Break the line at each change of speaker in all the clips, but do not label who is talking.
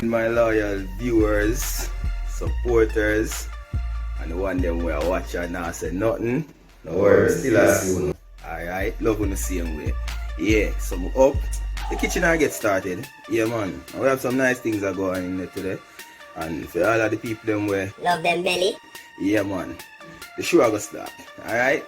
My loyal viewers, supporters, and the one them where watch and not say nothing. No worries, still I see you. Alright, love on the same way. Yeah, so I'm up. The kitchen I get started. Yeah man. And we have some nice things that go on in there today. And for all of the people them where
love them belly.
Yeah man. The show I go start. Alright?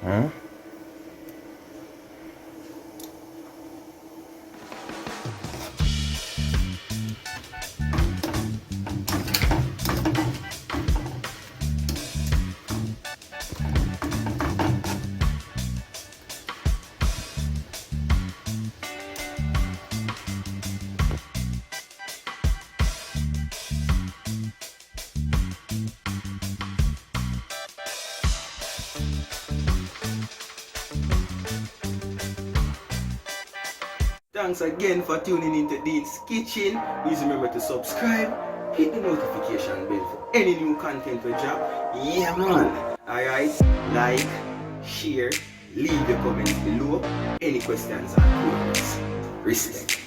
Huh? Thanks again for tuning into Dean's Kitchen. Please remember to subscribe, hit the notification bell for any new content we drop. Yeah man. Alright, like, share, leave your comments below. Any questions or queries. Respect.